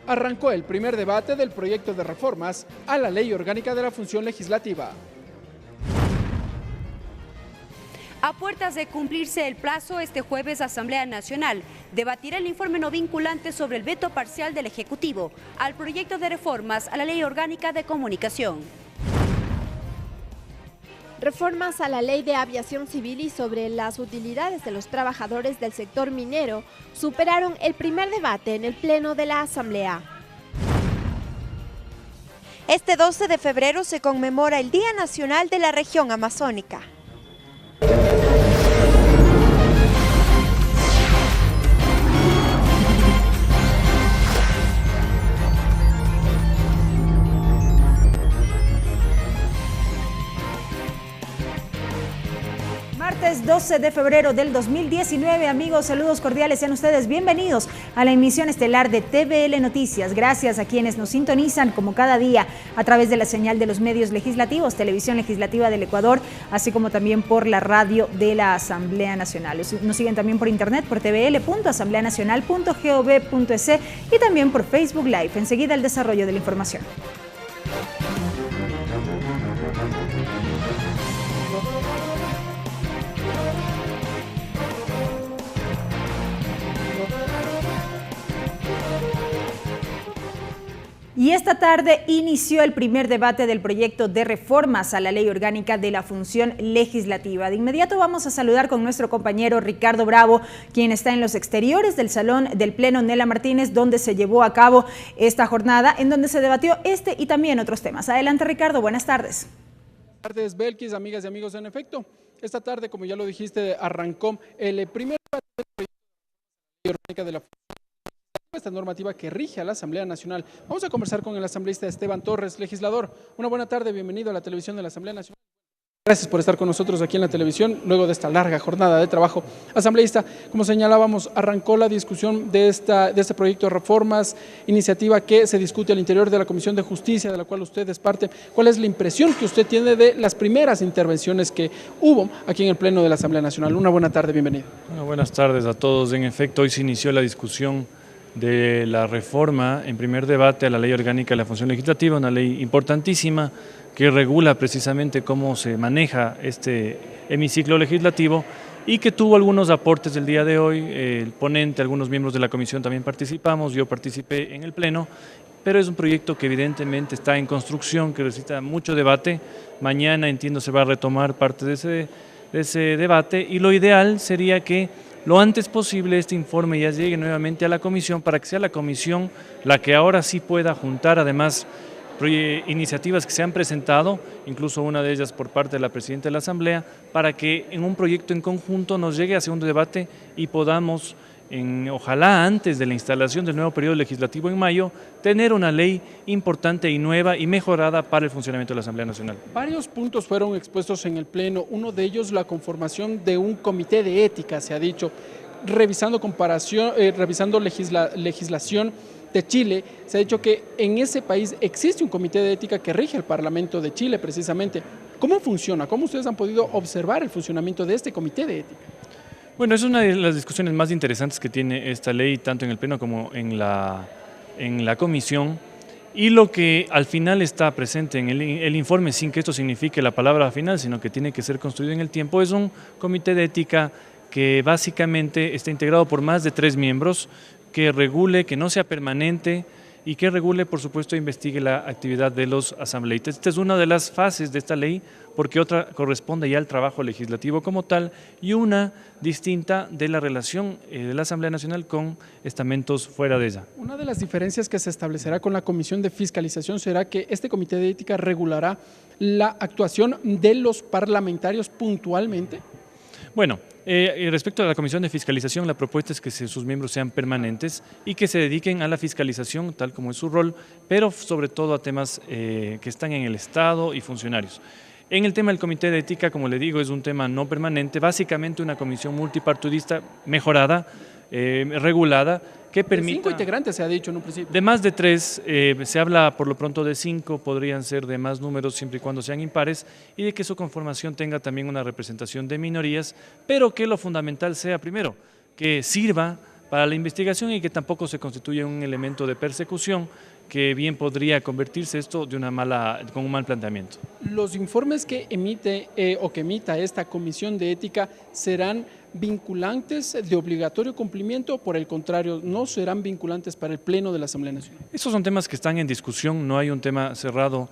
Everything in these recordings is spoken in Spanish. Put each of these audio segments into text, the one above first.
Arrancó el primer debate del proyecto de reformas a la Ley Orgánica de la Función Legislativa. A puertas de cumplirse el plazo, este jueves Asamblea Nacional debatirá el informe no vinculante sobre el veto parcial del Ejecutivo al proyecto de reformas a la Ley Orgánica de Comunicación. Reformas a la Ley de Aviación Civil y sobre las utilidades de los trabajadores del sector minero superaron el primer debate en el Pleno de la Asamblea. Este 12 de febrero se conmemora el Día Nacional de la Región Amazónica. Martes 12 de febrero del 2019, amigos, saludos cordiales, sean ustedes bienvenidos a la emisión estelar de TVL Noticias. Gracias a quienes nos sintonizan como cada día a través de la señal de los medios legislativos, Televisión Legislativa del Ecuador, así como también por la radio de la Asamblea Nacional. Nos siguen también por internet por tvl.asambleanacional.gov.es y también por Facebook Live. Enseguida el desarrollo de la información. Y esta tarde inició el primer debate del proyecto de reformas a la Ley Orgánica de la Función Legislativa. De inmediato vamos a saludar con nuestro compañero Ricardo Bravo, quien está en los exteriores del Salón del Pleno Nela Martínez, donde se llevó a cabo esta jornada, en donde se debatió este y también otros temas. Adelante, Ricardo, buenas tardes. Buenas tardes, Belkis, amigas y amigos. En efecto, esta tarde, como ya lo dijiste, arrancó el primer debate del proyecto de Ley Orgánica de la Función, esta normativa que rige a la Asamblea Nacional. Vamos a conversar con el asambleísta Esteban Torres, legislador. Una buena tarde, bienvenido a la televisión de la Asamblea Nacional. Gracias por estar con nosotros aquí en la televisión, luego de esta larga jornada de trabajo. Asambleísta, como señalábamos, arrancó la discusión de este proyecto de reformas, iniciativa que se discute al interior de la Comisión de Justicia, de la cual usted es parte. ¿Cuál es la impresión que usted tiene de las primeras intervenciones que hubo aquí en el Pleno de la Asamblea Nacional? Una buena tarde, bienvenido. Bueno, buenas tardes a todos. En efecto, hoy se inició la discusión de la reforma en primer debate a la Ley Orgánica de la Función Legislativa, una ley importantísima que regula precisamente cómo se maneja este hemiciclo legislativo y que tuvo algunos aportes del día de hoy. El ponente, algunos miembros de la comisión también participamos, yo participé en el Pleno, pero es un proyecto que evidentemente está en construcción, que necesita mucho debate. Mañana, entiendo, se va a retomar parte de ese debate y lo ideal sería que lo antes posible este informe ya llegue nuevamente a la comisión para que sea la comisión la que ahora sí pueda juntar además iniciativas que se han presentado, incluso una de ellas por parte de la Presidenta de la Asamblea, para que en un proyecto en conjunto nos llegue a segundo debate y podamos, ojalá antes de la instalación del nuevo periodo legislativo en mayo, tener una ley importante y nueva y mejorada para el funcionamiento de la Asamblea Nacional. Varios puntos fueron expuestos en el Pleno, uno de ellos la conformación de un comité de ética, se ha dicho, revisando legislación de Chile, se ha dicho que en ese país existe un comité de ética que rige el Parlamento de Chile precisamente. ¿Cómo funciona? ¿Cómo ustedes han podido observar el funcionamiento de este comité de ética? Bueno, es una de las discusiones más interesantes que tiene esta ley, tanto en el Pleno como en la comisión, y lo que al final está presente en el informe, sin que esto signifique la palabra final, sino que tiene que ser construido en el tiempo, es un comité de ética que básicamente está integrado por más de 3 miembros, que regule, que no sea permanente y que regule, por supuesto, e investigue la actividad de los asambleístas. Esta es una de las fases de esta ley, porque otra corresponde ya al trabajo legislativo como tal y una distinta de la relación de la Asamblea Nacional con estamentos fuera de ella. Una de las diferencias que se establecerá con la Comisión de Fiscalización será que este comité de ética regulará la actuación de los parlamentarios puntualmente. Bueno, respecto a la Comisión de Fiscalización, la propuesta es que sus miembros sean permanentes y que se dediquen a la fiscalización, tal como es su rol, pero sobre todo a temas que están en el Estado y funcionarios. En el tema del Comité de Ética, como le digo, es un tema no permanente, básicamente una comisión multipartidista mejorada, regulada, que permita… 5 integrantes se ha dicho en un principio. De más de 3, se habla por lo pronto de 5, podrían ser de más números siempre y cuando sean impares, y de que su conformación tenga también una representación de minorías, pero que lo fundamental sea, primero, que sirva para la investigación y que tampoco se constituye un elemento de persecución que bien podría convertirse esto de con un mal planteamiento. ¿Los informes que emite o que emita esta comisión de ética serán vinculantes de obligatorio cumplimiento o por el contrario no serán vinculantes para el Pleno de la Asamblea Nacional? Esos son temas que están en discusión, no hay un tema cerrado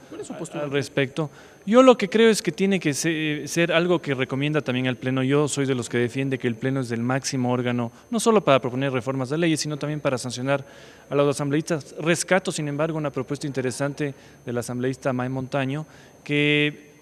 al respecto. Yo lo que creo es que tiene que ser algo que recomienda también al Pleno. Yo soy de los que defiende que el Pleno es el máximo órgano, no solo para proponer reformas de leyes, sino también para sancionar a los asambleístas. Rescato, sin embargo, una propuesta interesante del asambleísta May Montaño, que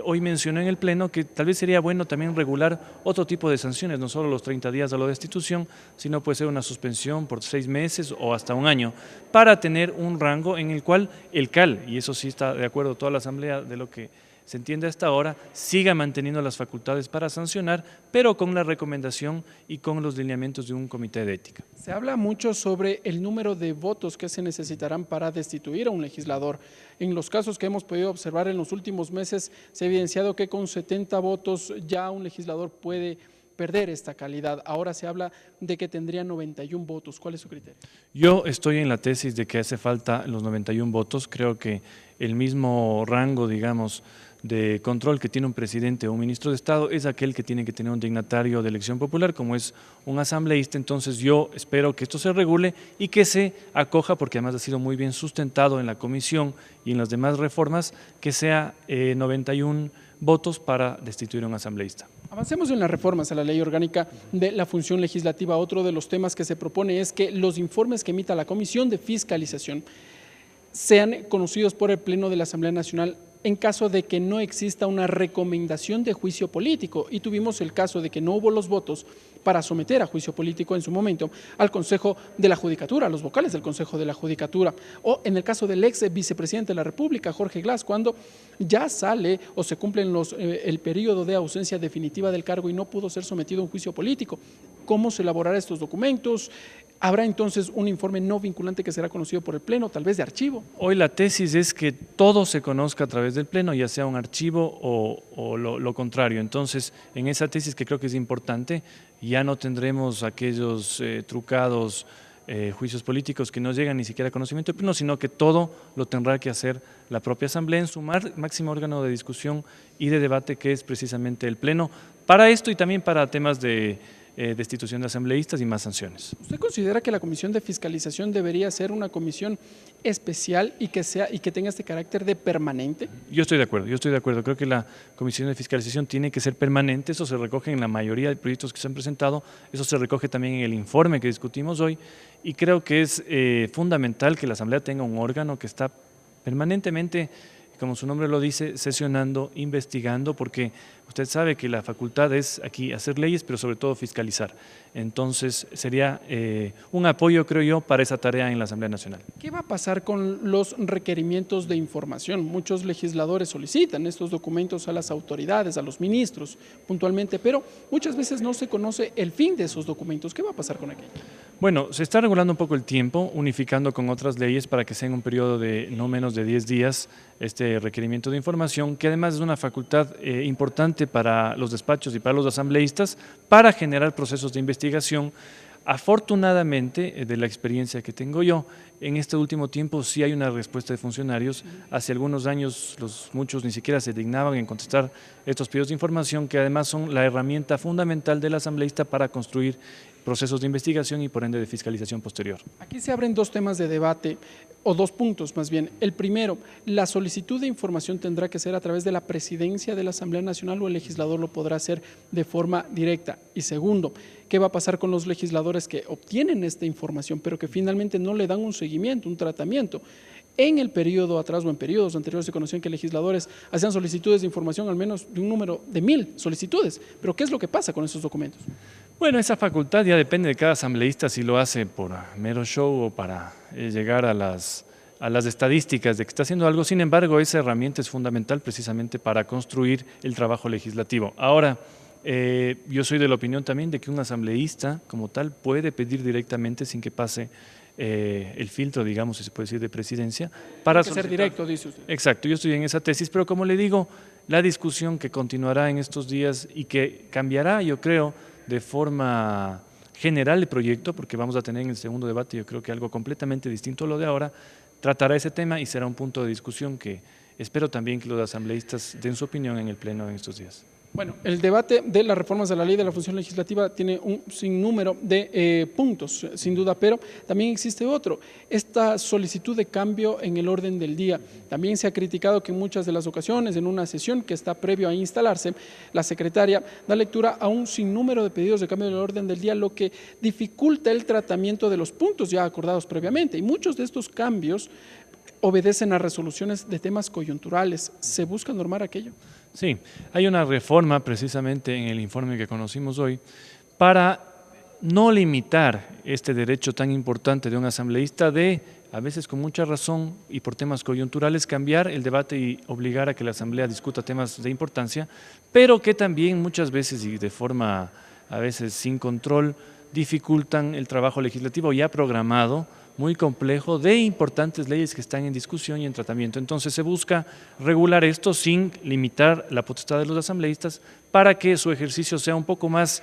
hoy mencionó en el Pleno que tal vez sería bueno también regular otro tipo de sanciones, no solo los 30 días de la destitución, sino puede ser una suspensión por 6 meses o hasta un año, para tener un rango en el cual el CAL, y eso sí está de acuerdo toda la Asamblea de lo que se entiende hasta ahora, siga manteniendo las facultades para sancionar, pero con la recomendación y con los lineamientos de un comité de ética. Se habla mucho sobre el número de votos que se necesitarán para destituir a un legislador. En los casos que hemos podido observar en los últimos meses, se ha evidenciado que con 70 votos ya un legislador puede perder esta calidad. Ahora se habla de que tendría 91 votos. ¿Cuál es su criterio? Yo estoy en la tesis de que hace falta los 91 votos. Creo que el mismo rango, digamos, de control que tiene un presidente o un ministro de Estado es aquel que tiene que tener un dignatario de elección popular, como es un asambleísta. Entonces yo espero que esto se regule y que se acoja, porque además ha sido muy bien sustentado en la comisión y en las demás reformas, que sea 91 votos para destituir a un asambleísta. Avancemos en las reformas a la ley orgánica de la función legislativa. Otro de los temas que se propone es que los informes que emita la Comisión de Fiscalización sean conocidos por el Pleno de la Asamblea Nacional en caso de que no exista una recomendación de juicio político. Y tuvimos el caso de que no hubo los votos para someter a juicio político en su momento al Consejo de la Judicatura, a los vocales del Consejo de la Judicatura, o en el caso del ex vicepresidente de la República, Jorge Glass, cuando ya sale o se cumplen el periodo de ausencia definitiva del cargo y no pudo ser sometido a un juicio político. ¿Cómo se elaborarán estos documentos? ¿Habrá entonces un informe no vinculante que será conocido por el Pleno, tal vez de archivo? Hoy la tesis es que todo se conozca a través del Pleno, ya sea un archivo o lo contrario. Entonces, en esa tesis, que creo que es importante, ya no tendremos aquellos trucados juicios políticos que no llegan ni siquiera a conocimiento del Pleno, sino que todo lo tendrá que hacer la propia Asamblea en su máximo órgano de discusión y de debate, que es precisamente el Pleno, para esto y también para temas de destitución de asambleístas y más sanciones. ¿Usted considera que la Comisión de Fiscalización debería ser una comisión especial y que tenga este carácter de permanente? Yo estoy de acuerdo. Creo que la Comisión de Fiscalización tiene que ser permanente. Eso se recoge en la mayoría de proyectos que se han presentado, eso se recoge también en el informe que discutimos hoy, y creo que es fundamental que la Asamblea tenga un órgano que está permanentemente, como su nombre lo dice, sesionando, investigando, porque usted sabe que la facultad es aquí hacer leyes, pero sobre todo fiscalizar. Entonces sería un apoyo, creo yo, para esa tarea en la Asamblea Nacional. ¿Qué va a pasar con los requerimientos de información? Muchos legisladores solicitan estos documentos a las autoridades, a los ministros puntualmente, pero muchas veces no se conoce el fin de esos documentos. ¿Qué va a pasar con aquello? Bueno, se está regulando un poco el tiempo, unificando con otras leyes para que sea en un periodo de no menos de 10 días este requerimiento de información, que además es una facultad importante para los despachos y para los asambleístas para generar procesos de investigación. Afortunadamente, de la experiencia que tengo yo, en este último tiempo sí hay una respuesta de funcionarios. Hace algunos años muchos ni siquiera se dignaban en contestar estos pedidos de información, que además son la herramienta fundamental del asambleísta para construir procesos de investigación y por ende de fiscalización posterior. Aquí se abren dos temas de debate, o dos puntos más bien. El primero, la solicitud de información tendrá que ser a través de la presidencia de la Asamblea Nacional o el legislador lo podrá hacer de forma directa. Y segundo, ¿qué va a pasar con los legisladores que obtienen esta información pero que finalmente no le dan un seguimiento, un tratamiento? En el periodo atrás o en periodos anteriores se conocían que legisladores hacían solicitudes de información al menos de un número de 1000 solicitudes. ¿Pero qué es lo que pasa con esos documentos? Bueno, esa facultad ya depende de cada asambleísta si lo hace por mero show o para llegar a las estadísticas de que está haciendo algo. Sin embargo, esa herramienta es fundamental precisamente para construir el trabajo legislativo. Ahora, yo soy de la opinión también de que un asambleísta como tal puede pedir directamente sin que pase el filtro, digamos, si se puede decir, de presidencia. Para ser directo, dice usted. Exacto, yo estoy en esa tesis, pero como le digo, la discusión que continuará en estos días y que cambiará, yo creo, de forma general del proyecto, porque vamos a tener en el segundo debate, yo creo que algo completamente distinto a lo de ahora, tratará ese tema y será un punto de discusión que espero también que los asambleístas den su opinión en el Pleno en estos días. Bueno, el debate de las reformas a la ley de la función legislativa tiene un sinnúmero de puntos, sin duda, pero también existe otro, esta solicitud de cambio en el orden del día. También se ha criticado que en muchas de las ocasiones, en una sesión que está previo a instalarse, la secretaria da lectura a un sinnúmero de pedidos de cambio del orden del día, lo que dificulta el tratamiento de los puntos ya acordados previamente. Y muchos de estos cambios obedecen a resoluciones de temas coyunturales. ¿Se busca normar aquello? Sí, hay una reforma precisamente en el informe que conocimos hoy para no limitar este derecho tan importante de un asambleísta de, a veces con mucha razón y por temas coyunturales, cambiar el debate y obligar a que la asamblea discuta temas de importancia, pero que también muchas veces y de forma a veces sin control dificultan el trabajo legislativo ya programado, muy complejo, de importantes leyes que están en discusión y en tratamiento. Entonces se busca regular esto sin limitar la potestad de los asambleístas para que su ejercicio sea un poco más,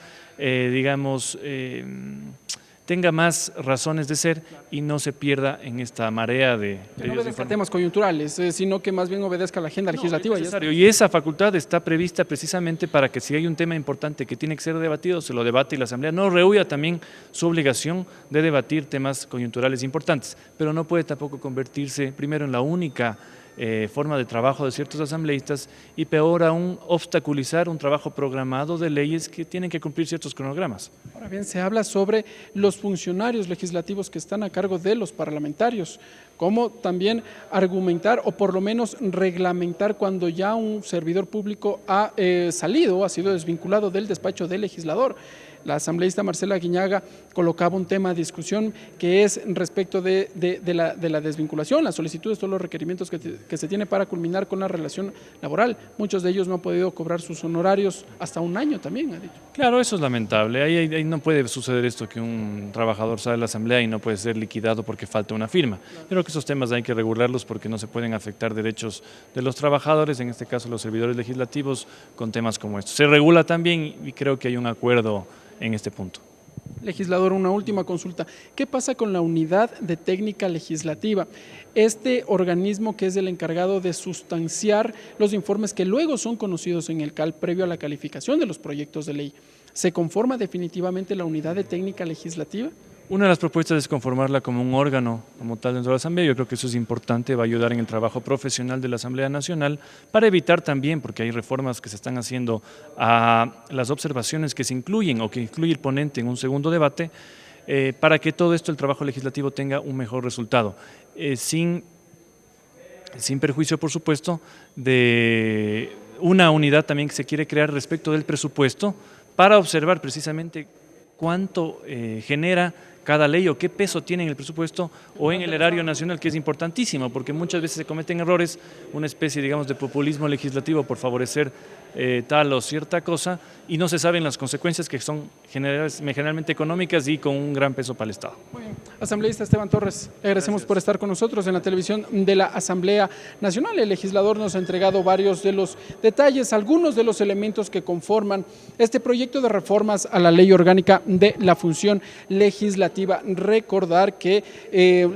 tenga más razones de ser y no se pierda en esta marea de... Que no obedezca a temas coyunturales, sino que más bien obedezca a la agenda legislativa. Es necesario, y esa facultad está prevista precisamente para que si hay un tema importante que tiene que ser debatido, se lo debate y la Asamblea no rehuya también su obligación de debatir temas coyunturales importantes, pero no puede tampoco convertirse primero en la única forma de trabajo de ciertos asambleístas y peor aún obstaculizar un trabajo programado de leyes que tienen que cumplir ciertos cronogramas. Ahora bien, se habla sobre los funcionarios legislativos que están a cargo de los parlamentarios, cómo también argumentar o por lo menos reglamentar cuando ya un servidor público ha salido, ha sido desvinculado del despacho del legislador. La asambleísta Marcela Guiñaga colocaba un tema de discusión que es respecto de la desvinculación, las solicitudes, todos los requerimientos que se tiene para culminar con la relación laboral. Muchos de ellos no han podido cobrar sus honorarios hasta un año también, ha dicho. Claro, eso es lamentable. Ahí no puede suceder esto que un trabajador sale de la asamblea y no puede ser liquidado porque falta una firma. Creo que esos temas hay que regularlos porque no se pueden afectar derechos de los trabajadores, en este caso los servidores legislativos, con temas como estos. Se regula también y creo que hay un acuerdo en este punto. Legislador, una última consulta. ¿Qué pasa con la unidad de técnica legislativa? Este organismo que es el encargado de sustanciar los informes que luego son conocidos en el CAL previo a la calificación de los proyectos de ley. ¿Se conforma definitivamente la unidad de técnica legislativa? Una de las propuestas es conformarla como un órgano como tal dentro de la Asamblea. Yo creo que eso es importante, va a ayudar en el trabajo profesional de la Asamblea Nacional para evitar también, porque hay reformas que se están haciendo a las observaciones que se incluyen o que incluye el ponente en un segundo debate, para que todo esto, el trabajo legislativo, tenga un mejor resultado. Sin perjuicio, por supuesto, de una unidad también que se quiere crear respecto del presupuesto para observar precisamente cuánto genera cada ley o qué peso tiene en el presupuesto o en el erario nacional, que es importantísimo, porque muchas veces se cometen errores, una especie, digamos, de populismo legislativo por favorecer tal o cierta cosa, y no se saben las consecuencias, que son generalmente económicas y con un gran peso para el Estado. Muy bien. Asambleísta Esteban Torres, le agradecemos por estar con nosotros en la televisión de la Asamblea Nacional. El legislador nos ha entregado varios de los detalles, algunos de los elementos que conforman este proyecto de reformas a la Ley Orgánica de la Función Legislativa. Recordar que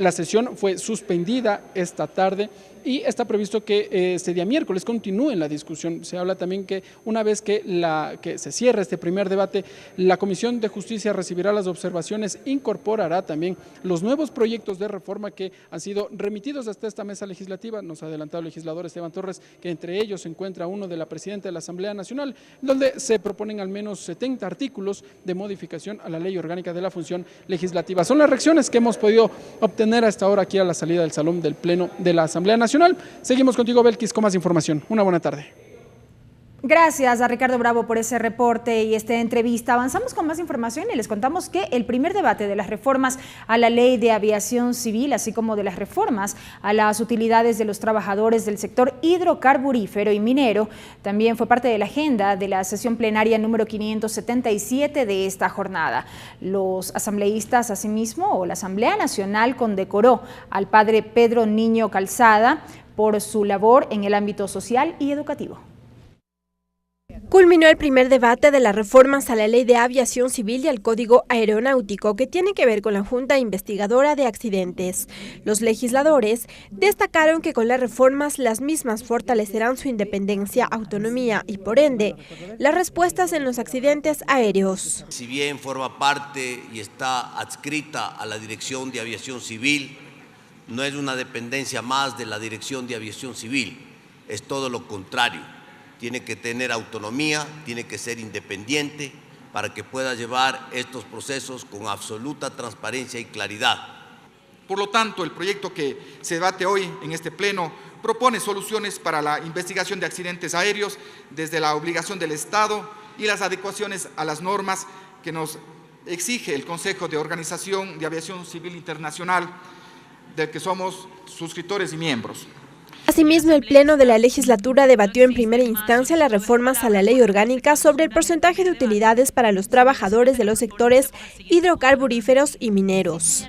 la sesión fue suspendida esta tarde y está previsto que este día miércoles continúe la discusión. Se habla también que una vez que se cierre este primer debate, la Comisión de Justicia recibirá las observaciones, incorporará también los nuevos proyectos de reforma que han sido remitidos hasta esta mesa legislativa. Nos ha adelantado el legislador Esteban Torres que entre ellos se encuentra uno de la presidenta de la Asamblea Nacional, donde se proponen al menos 70 artículos de modificación a la Ley Orgánica de la Función Legislativa. Son las reacciones que hemos podido obtener hasta ahora aquí a la salida del salón del Pleno de la Asamblea Nacional. Seguimos contigo, Belkis, con más información. Una buena tarde. Gracias a Ricardo Bravo por ese reporte y esta entrevista. Avanzamos con más información y les contamos que el primer debate de las reformas a la Ley de Aviación Civil, así como de las reformas a las utilidades de los trabajadores del sector hidrocarburífero y minero, también fue parte de la agenda de la sesión plenaria número 577 de esta jornada. Los asambleístas, asimismo, o la Asamblea Nacional condecoró al padre Pedro Niño Calzada por su labor en el ámbito social y educativo. Culminó el primer debate de las reformas a la Ley de Aviación Civil y al Código Aeronáutico, que tiene que ver con la Junta Investigadora de Accidentes. Los legisladores destacaron que con las reformas las mismas fortalecerán su independencia, autonomía y, por ende, las respuestas en los accidentes aéreos. Si bien forma parte y está adscrita a la Dirección de Aviación Civil, no es una dependencia más de la Dirección de Aviación Civil, es todo lo contrario. Tiene que tener autonomía, tiene que ser independiente para que pueda llevar estos procesos con absoluta transparencia y claridad. Por lo tanto, el proyecto que se debate hoy en este pleno propone soluciones para la investigación de accidentes aéreos desde la obligación del Estado y las adecuaciones a las normas que nos exige el Consejo de Organización de Aviación Civil Internacional, del que somos suscriptores y miembros. Asimismo, el Pleno de la legislatura debatió en primera instancia las reformas a la Ley Orgánica sobre el porcentaje de utilidades para los trabajadores de los sectores hidrocarburíferos y mineros.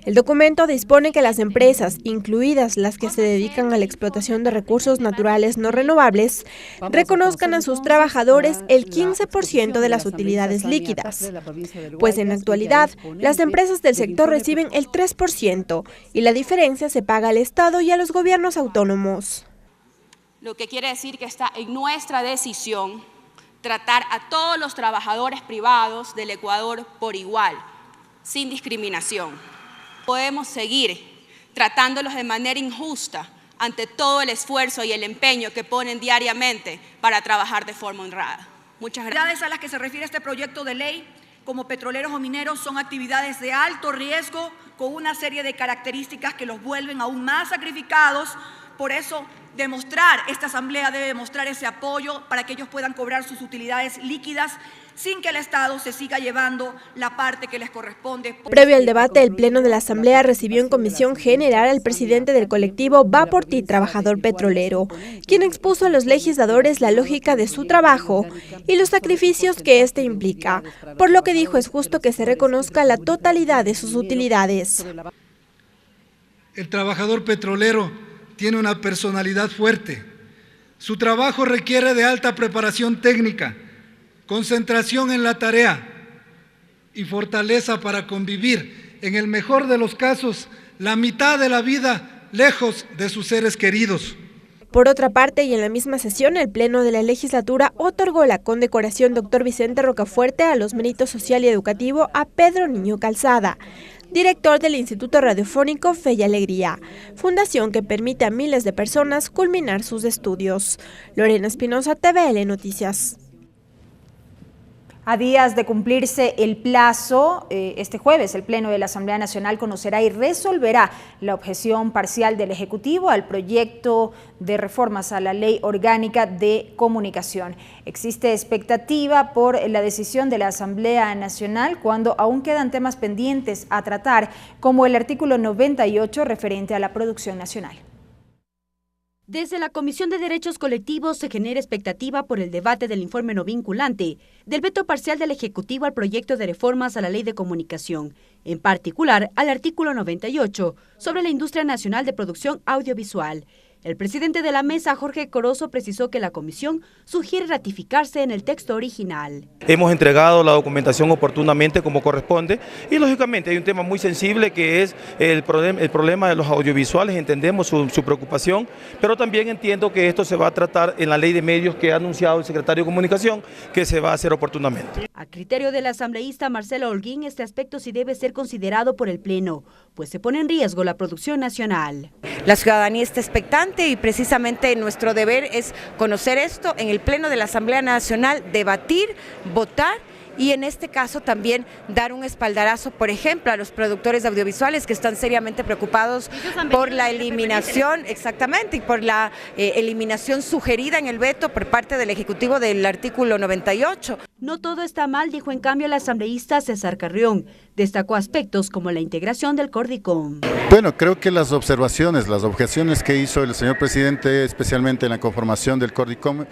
El documento dispone que las empresas, incluidas las que se dedican a la explotación de recursos naturales no renovables, reconozcan a sus trabajadores el 15% de las utilidades líquidas, pues en la actualidad las empresas del sector reciben el 3% y la diferencia se paga al Estado y a los gobiernos autónomos. Lo que quiere decir que está en nuestra decisión tratar a todos los trabajadores privados del Ecuador por igual, sin discriminación. Podemos seguir tratándolos de manera injusta ante todo el esfuerzo y el empeño que ponen diariamente para trabajar de forma honrada. Muchas gracias. Actividades a las que se refiere este proyecto de ley, como petroleros o mineros, son actividades de alto riesgo con una serie de características que los vuelven aún más sacrificados. Por eso, esta asamblea debe demostrar ese apoyo para que ellos puedan cobrar sus utilidades líquidas sin que el Estado se siga llevando la parte que les corresponde. Previo al debate, el Pleno de la Asamblea recibió en comisión general al presidente del colectivo Va por Ti Trabajador Petrolero, quien expuso a los legisladores la lógica de su trabajo y los sacrificios que este implica, por lo que dijo es justo que se reconozca la totalidad de sus utilidades. El trabajador petrolero tiene una personalidad fuerte. Su trabajo requiere de alta preparación técnica, concentración en la tarea y fortaleza para convivir, en el mejor de los casos, la mitad de la vida lejos de sus seres queridos. Por otra parte, y en la misma sesión, el Pleno de la legislatura otorgó la condecoración Dr. Vicente Rocafuerte a los méritos social y educativo a Pedro Niño Calzada, director del Instituto Radiofónico Fe y Alegría, fundación que permite a miles de personas culminar sus estudios. Lorena Espinosa, TVL Noticias. A días de cumplirse el plazo, este jueves el Pleno de la Asamblea Nacional conocerá y resolverá la objeción parcial del Ejecutivo al proyecto de reformas a la Ley Orgánica de Comunicación. Existe expectativa por la decisión de la Asamblea Nacional cuando aún quedan temas pendientes a tratar, como el artículo 98 referente a la producción nacional. Desde la Comisión de Derechos Colectivos se genera expectativa por el debate del informe no vinculante del veto parcial del Ejecutivo al proyecto de reformas a la Ley de Comunicación, en particular al artículo 98 sobre la industria nacional de producción audiovisual. El presidente de la mesa, Jorge Corozo, precisó que la comisión sugiere ratificarse en el texto original. Hemos entregado la documentación oportunamente como corresponde y lógicamente hay un tema muy sensible que es el problema de los audiovisuales. Entendemos su preocupación, pero también entiendo que esto se va a tratar en la ley de medios que ha anunciado el secretario de Comunicación, que se va a hacer oportunamente. A criterio del asambleísta Marcelo Holguín, este aspecto sí debe ser considerado por el Pleno, pues se pone en riesgo la producción nacional. La ciudadanía está expectante y precisamente nuestro deber es conocer esto en el Pleno de la Asamblea Nacional, debatir, votar y en este caso también dar un espaldarazo, por ejemplo, a los productores audiovisuales que están seriamente preocupados por la eliminación, exactamente, y por la eliminación sugerida en el veto por parte del Ejecutivo del artículo 98. No todo está mal, dijo en cambio el asambleísta César Carrión. Destacó aspectos como la integración del Cordicom. Bueno, creo que las objeciones que hizo el señor presidente, especialmente en la conformación del Cordicom,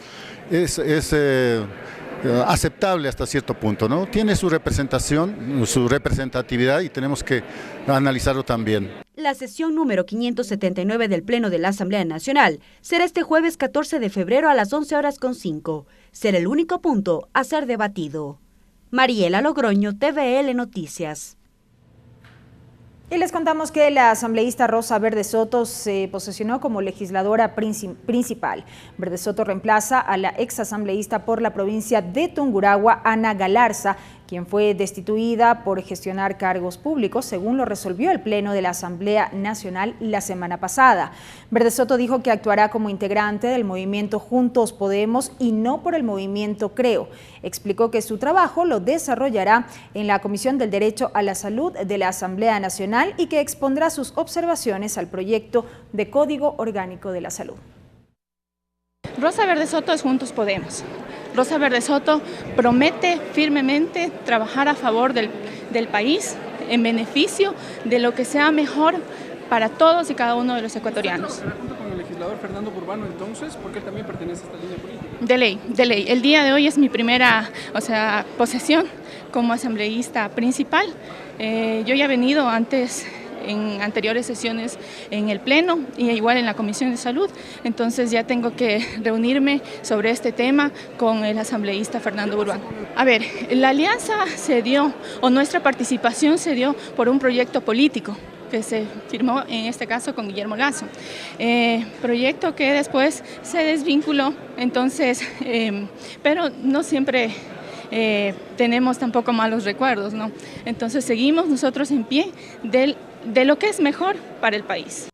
aceptable hasta cierto punto, ¿no? Tiene su representación, su representatividad y tenemos que analizarlo también. La sesión número 579 del Pleno de la Asamblea Nacional será este jueves 14 de febrero a las 11:05. Será el único punto a ser debatido. Mariela Logroño, TVL Noticias. Y les contamos que la asambleísta Rosa Verde Soto se posesionó como legisladora principal. Verde Soto reemplaza a la exasambleísta por la provincia de Tungurahua, Ana Galarza, quien fue destituida por gestionar cargos públicos, según lo resolvió el Pleno de la Asamblea Nacional la semana pasada. Verde Soto dijo que actuará como integrante del movimiento Juntos Podemos y no por el movimiento Creo. Explicó que su trabajo lo desarrollará en la Comisión del Derecho a la Salud de la Asamblea Nacional y que expondrá sus observaciones al proyecto de Código Orgánico de la Salud. Rosa Verde Soto es Juntos Podemos. Rosa Verde Soto promete firmemente trabajar a favor del país, en beneficio de lo que sea mejor para todos y cada uno de los ecuatorianos. ¿Trabajará junto con el legislador Fernando Burbano entonces? Porque él también pertenece a esta línea política. De ley. El día de hoy es mi primera posesión como asambleísta principal. Yo ya he venido antes en anteriores sesiones en el Pleno y igual en la Comisión de Salud, entonces ya tengo que reunirme sobre este tema con el asambleísta Fernando Burbano. A ver, la alianza se dio, o nuestra participación se dio por un proyecto político que se firmó en este caso con Guillermo Lasso, proyecto que después se desvinculó, entonces, pero no siempre tenemos tampoco malos recuerdos, ¿no? Entonces seguimos nosotros en pie de lo que es mejor para el país.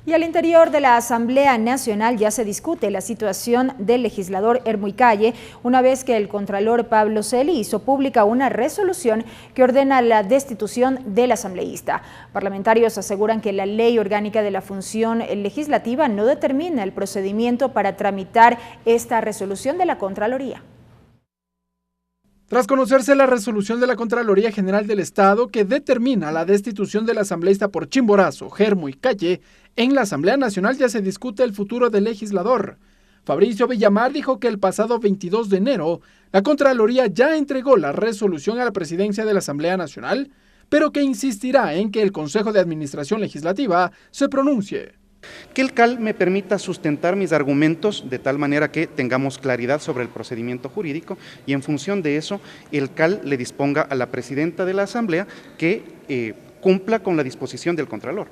Y al interior de la Asamblea Nacional ya se discute la situación del legislador Hermuy Calle, una vez que el contralor Pablo Celi hizo pública una resolución que ordena la destitución del asambleísta. Parlamentarios aseguran que la Ley Orgánica de la Función Legislativa no determina el procedimiento para tramitar esta resolución de la Contraloría. Tras conocerse la resolución de la Contraloría General del Estado que determina la destitución del asambleísta por Chimborazo, Hermuy Calle, en la Asamblea Nacional ya se discute el futuro del legislador. Fabricio Villamar dijo que el pasado 22 de enero la Contraloría ya entregó la resolución a la presidencia de la Asamblea Nacional, pero que insistirá en que el Consejo de Administración Legislativa se pronuncie. Que el CAL me permita sustentar mis argumentos de tal manera que tengamos claridad sobre el procedimiento jurídico y en función de eso el CAL le disponga a la presidenta de la Asamblea que cumpla con la disposición del Contralor.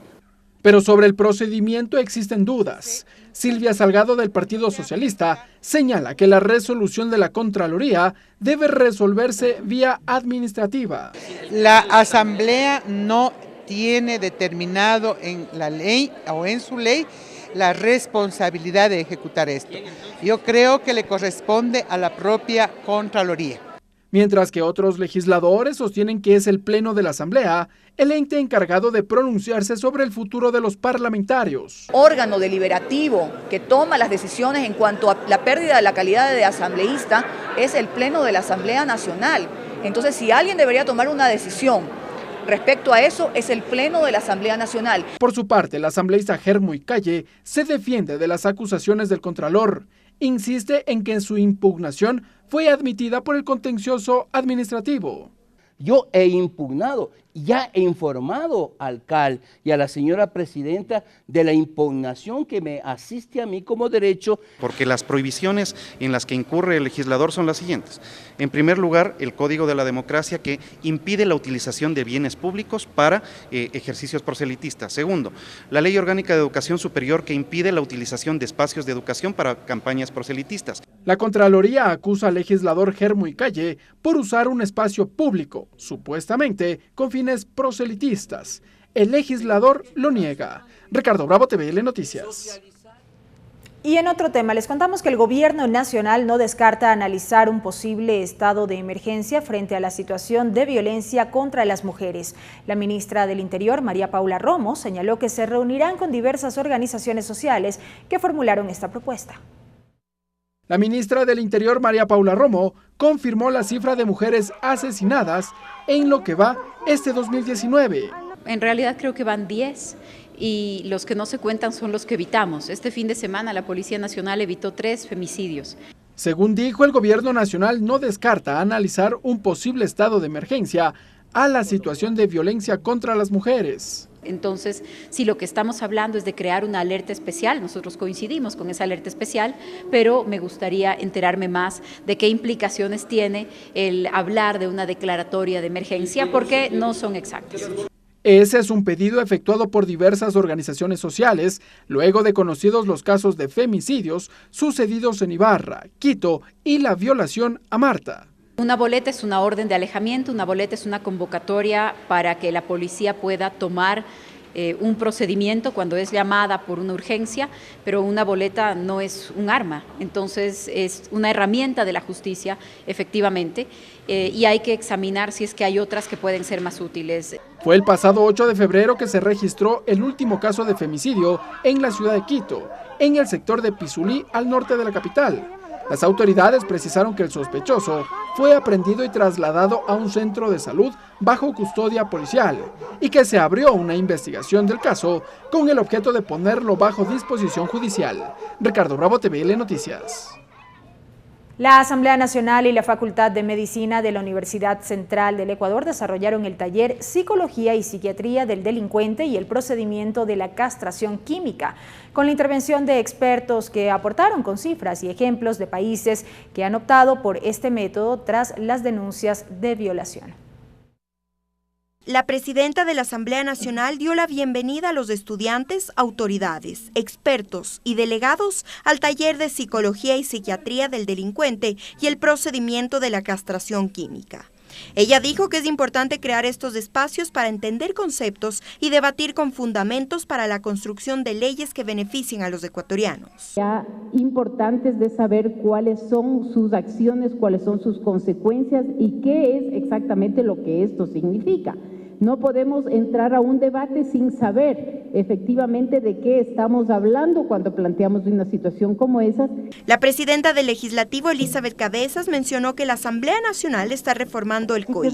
Pero sobre el procedimiento existen dudas. Silvia Salgado del Partido Socialista señala que la resolución de la Contraloría debe resolverse vía administrativa. La Asamblea no tiene determinado en la ley o en su ley la responsabilidad de ejecutar esto. Yo creo que le corresponde a la propia Contraloría. Mientras que otros legisladores sostienen que es el Pleno de la Asamblea el ente encargado de pronunciarse sobre el futuro de los parlamentarios. Órgano deliberativo que toma las decisiones en cuanto a la pérdida de la calidad de asambleísta es el Pleno de la Asamblea Nacional. Entonces, si alguien debería tomar una decisión respecto a eso, es el Pleno de la Asamblea Nacional. Por su parte, el asambleísta Hermuy Calle se defiende de las acusaciones del Contralor. Insiste en que en su impugnación fue admitida por el contencioso administrativo. Yo he impugnado, ya he informado al CAL y a la señora presidenta de la impugnación que me asiste a mí como derecho. Porque las prohibiciones en las que incurre el legislador son las siguientes. En primer lugar, el Código de la Democracia que impide la utilización de bienes públicos para ejercicios proselitistas. Segundo, la Ley Orgánica de Educación Superior que impide la utilización de espacios de educación para campañas proselitistas. La Contraloría acusa al legislador Hermuy Calle por usar un espacio público, supuestamente con fines proselitistas. El legislador lo niega. Ricardo Bravo, TVL Noticias. Y en otro tema, les contamos que el Gobierno Nacional no descarta analizar un posible estado de emergencia frente a la situación de violencia contra las mujeres. La ministra del Interior, María Paula Romo, señaló que se reunirán con diversas organizaciones sociales que formularon esta propuesta. La ministra del Interior, María Paula Romo, confirmó la cifra de mujeres asesinadas en lo que va este 2019. En realidad creo que van 10 y los que no se cuentan son los que evitamos. Este fin de semana la Policía Nacional evitó 3 femicidios. Según dijo, el gobierno nacional no descarta analizar un posible estado de emergencia a la situación de violencia contra las mujeres. Entonces, si lo que estamos hablando es de crear una alerta especial, nosotros coincidimos con esa alerta especial, pero me gustaría enterarme más de qué implicaciones tiene el hablar de una declaratoria de emergencia, porque no son exactas. Ese es un pedido efectuado por diversas organizaciones sociales, luego de conocidos los casos de femicidios sucedidos en Ibarra, Quito y la violación a Marta. Una boleta es una orden de alejamiento, una boleta es una convocatoria para que la policía pueda tomar un procedimiento cuando es llamada por una urgencia, pero una boleta no es un arma, entonces es una herramienta de la justicia, efectivamente, y hay que examinar si es que hay otras que pueden ser más útiles. Fue el pasado 8 de febrero que se registró el último caso de femicidio en la ciudad de Quito, en el sector de Pizulí, al norte de la capital. Las autoridades precisaron que el sospechoso fue aprehendido y trasladado a un centro de salud bajo custodia policial y que se abrió una investigación del caso con el objeto de ponerlo bajo disposición judicial. Ricardo Bravo, TVL Noticias. La Asamblea Nacional y la Facultad de Medicina de la Universidad Central del Ecuador desarrollaron el taller Psicología y Psiquiatría del Delincuente y el procedimiento de la castración química, con la intervención de expertos que aportaron con cifras y ejemplos de países que han optado por este método tras las denuncias de violación. La presidenta de la Asamblea Nacional dio la bienvenida a los estudiantes, autoridades, expertos y delegados al taller de Psicología y Psiquiatría del Delincuente y el procedimiento de la castración química. Ella dijo que es importante crear estos espacios para entender conceptos y debatir con fundamentos para la construcción de leyes que beneficien a los ecuatorianos. Ya importantes de saber cuáles son sus acciones, cuáles son sus consecuencias y qué es exactamente lo que esto significa. No podemos entrar a un debate sin saber efectivamente de qué estamos hablando cuando planteamos una situación como esa. La presidenta del Legislativo, Elizabeth Cabezas, mencionó que la Asamblea Nacional está reformando el COI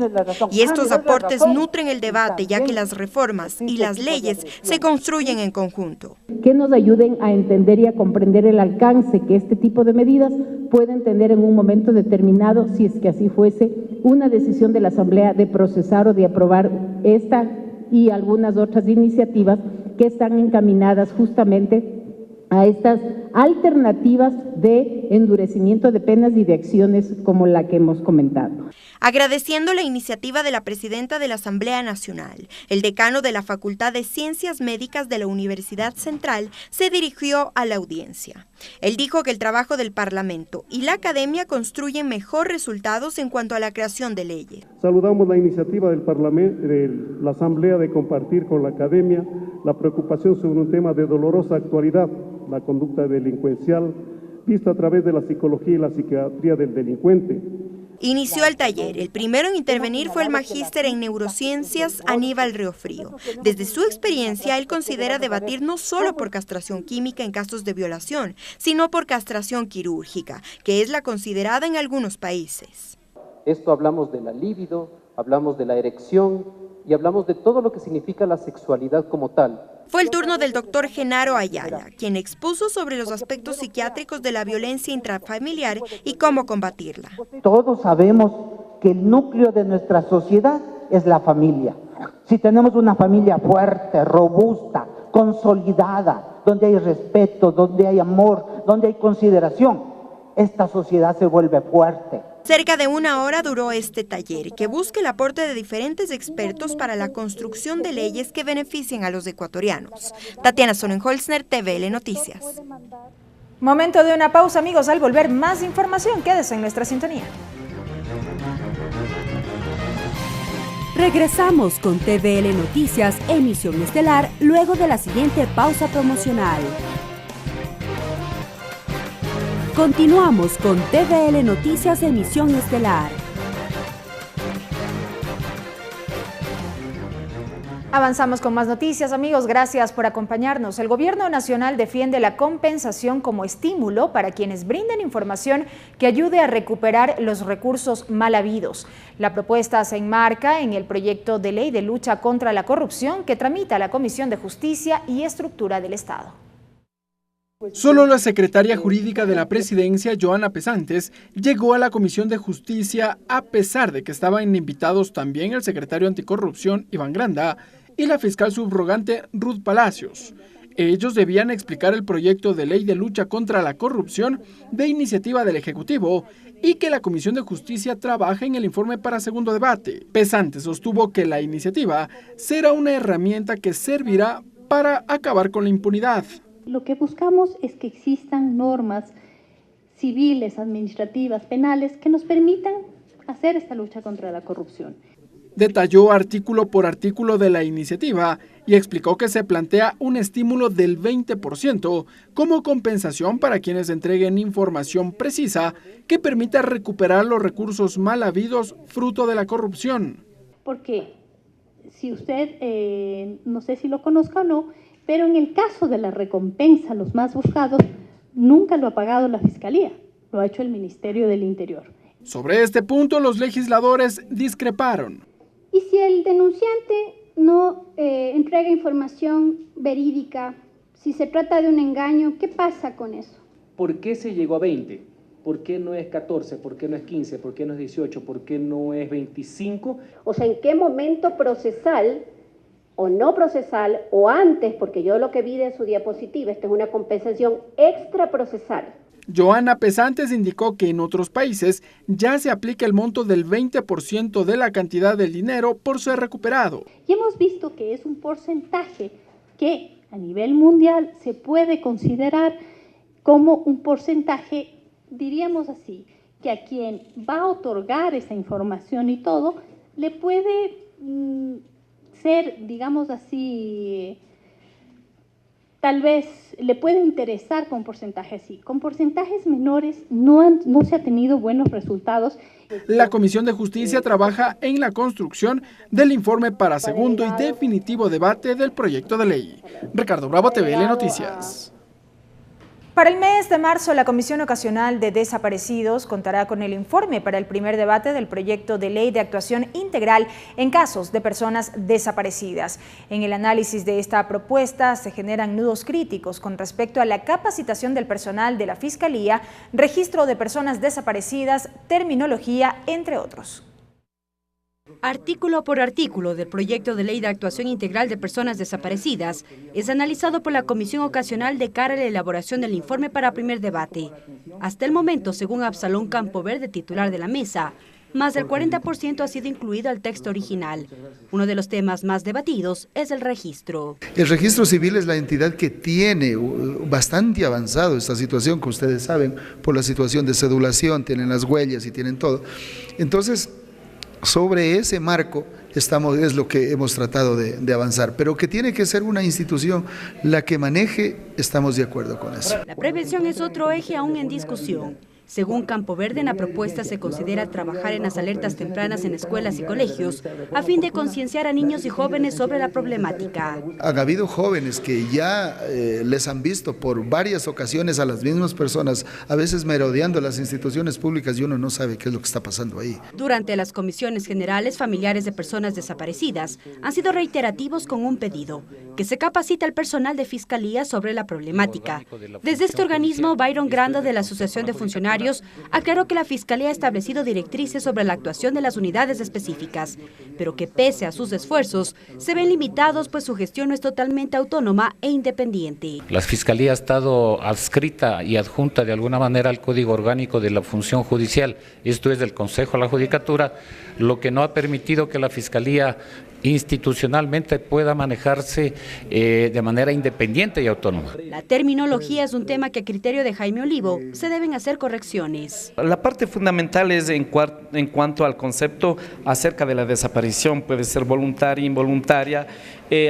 y estos aportes nutren el debate, ya que las reformas y las leyes se construyen en conjunto. Que nos ayuden a entender y a comprender el alcance que este tipo de medidas pueden tener en un momento determinado, si es que así fuese, una decisión de la Asamblea de procesar o de aprobar esta y algunas otras iniciativas que están encaminadas justamente a estas alternativas de endurecimiento de penas y de acciones como la que hemos comentado. Agradeciendo la iniciativa de la presidenta de la Asamblea Nacional, el decano de la Facultad de Ciencias Médicas de la Universidad Central se dirigió a la audiencia. Él dijo que el trabajo del Parlamento y la academia construyen mejor resultados en cuanto a la creación de leyes. Saludamos la iniciativa del Parlamento, de la Asamblea, de compartir con la academia la preocupación sobre un tema de dolorosa actualidad, la conducta delincuencial, vista a través de la psicología y la psiquiatría del delincuente. Inició el taller. El primero en intervenir fue el magíster en neurociencias Aníbal Riofrío. Desde su experiencia, él considera debatir no solo por castración química en casos de violación, sino por castración quirúrgica, que es la considerada en algunos países. Esto hablamos de la libido, hablamos de la erección y hablamos de todo lo que significa la sexualidad como tal. Fue el turno del doctor Genaro Ayala, quien expuso sobre los aspectos psiquiátricos de la violencia intrafamiliar y cómo combatirla. Todos sabemos que el núcleo de nuestra sociedad es la familia. Si tenemos una familia fuerte, robusta, consolidada, donde hay respeto, donde hay amor, donde hay consideración, esta sociedad se vuelve fuerte. Cerca de 1 hora duró este taller, que busca el aporte de diferentes expertos para la construcción de leyes que beneficien a los ecuatorianos. Tatiana Sonnenholzner, TVL Noticias. Momento de una pausa, amigos. Al volver, más información. Quédese en nuestra sintonía. Regresamos con TVL Noticias, emisión estelar, luego de la siguiente pausa promocional. Continuamos con TVL Noticias, emisión estelar. Avanzamos con más noticias, amigos. Gracias por acompañarnos. El Gobierno Nacional defiende la compensación como estímulo para quienes brinden información que ayude a recuperar los recursos mal habidos. La propuesta se enmarca en el proyecto de ley de lucha contra la corrupción que tramita la Comisión de Justicia y Estructura del Estado. Solo la secretaria jurídica de la presidencia, Joana Pesantes, llegó a la Comisión de Justicia a pesar de que estaban invitados también el secretario anticorrupción, Iván Granda, y la fiscal subrogante, Ruth Palacios. Ellos debían explicar el proyecto de ley de lucha contra la corrupción de iniciativa del Ejecutivo y que la Comisión de Justicia trabaje en el informe para segundo debate. Pesantes sostuvo que la iniciativa será una herramienta que servirá para acabar con la impunidad. Lo que buscamos es que existan normas civiles, administrativas, penales que nos permitan hacer esta lucha contra la corrupción. Detalló artículo por artículo de la iniciativa y explicó que se plantea un estímulo del 20% como compensación para quienes entreguen información precisa que permita recuperar los recursos mal habidos fruto de la corrupción. Porque si usted, no sé si lo conozca o no, pero en el caso de la recompensa a los más buscados, nunca lo ha pagado la Fiscalía, lo ha hecho el Ministerio del Interior. Sobre este punto, los legisladores discreparon. Y si el denunciante no entrega información verídica, si se trata de un engaño, ¿qué pasa con eso? ¿Por qué se llegó a 20? ¿Por qué no es 14? ¿Por qué no es 15? ¿Por qué no es 18? ¿Por qué no es 25? O sea, ¿en qué momento procesal o no procesal o antes? Porque yo lo que vi de su diapositiva, esta es una compensación extra procesal. Joana Pesantes indicó que en otros países ya se aplica el monto del 20% de la cantidad del dinero por ser recuperado. Y hemos visto que es un porcentaje que a nivel mundial se puede considerar como un porcentaje, diríamos así, que a quien va a otorgar esa información y todo, le puede ser, digamos así, tal vez le puede interesar con porcentajes así. Con porcentajes menores no se ha tenido buenos resultados. La Comisión de Justicia trabaja en la construcción del informe para segundo y definitivo debate del proyecto de ley. Ricardo Bravo, TVL Noticias. Para el mes de marzo, la Comisión Ocasional de Desaparecidos contará con el informe para el primer debate del proyecto de ley de actuación integral en casos de personas desaparecidas. En el análisis de esta propuesta se generan nudos críticos con respecto a la capacitación del personal de la Fiscalía, registro de personas desaparecidas, terminología, entre otros. Artículo por artículo del proyecto de ley de actuación integral de personas desaparecidas es analizado por la Comisión Ocasional de cara a la elaboración del informe para primer debate. Hasta el momento, según Absalón Campoverde, titular de la mesa, más del 40% ha sido incluido al texto original. Uno de los temas más debatidos es el registro. El registro civil es la entidad que tiene bastante avanzado esta situación, que ustedes saben, por la situación de cedulación, tienen las huellas y tienen todo. Entonces, sobre ese marco es lo que hemos tratado de avanzar, pero que tiene que ser una institución la que maneje, estamos de acuerdo con eso. La prevención es otro eje aún en discusión. Según Campoverde, en la propuesta se considera trabajar en las alertas tempranas en escuelas y colegios a fin de concienciar a niños y jóvenes sobre la problemática. Han habido jóvenes que ya les han visto por varias ocasiones a las mismas personas, a veces merodeando las instituciones públicas y uno no sabe qué es lo que está pasando ahí. Durante las comisiones generales, familiares de personas desaparecidas han sido reiterativos con un pedido, que se capacite al personal de Fiscalía sobre la problemática. Desde este organismo, Byron Granda de la Asociación de Funcionarios aclaró que la Fiscalía ha establecido directrices sobre la actuación de las unidades específicas, pero que pese a sus esfuerzos, se ven limitados pues su gestión no es totalmente autónoma e independiente. La Fiscalía ha estado adscrita y adjunta de alguna manera al Código Orgánico de la Función Judicial, esto es del Consejo de la Judicatura, lo que no ha permitido que la Fiscalía institucionalmente pueda manejarse de manera independiente y autónoma. La terminología es un tema que a criterio de Jaime Olivo se deben hacer correcciones. La parte fundamental es en cuanto al concepto acerca de la desaparición, puede ser voluntaria, involuntaria.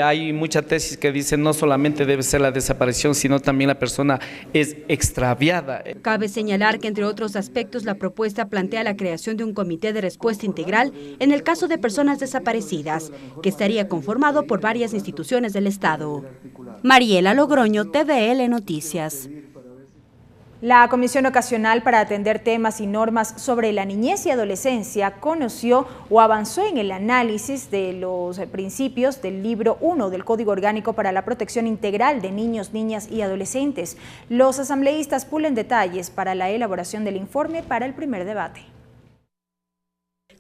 Hay mucha tesis que dicen no solamente debe ser la desaparición, sino también la persona es extraviada. Cabe señalar que entre otros aspectos la propuesta plantea la creación de un comité de respuesta integral en el caso de personas desaparecidas, que estaría conformado por varias instituciones del Estado. Mariela Logroño, TVL Noticias. La Comisión Ocasional para atender temas y normas sobre la niñez y adolescencia conoció o avanzó en el análisis de los principios del libro 1 del Código Orgánico para la Protección Integral de Niños, Niñas y Adolescentes. Los asambleístas pulen detalles para la elaboración del informe para el primer debate.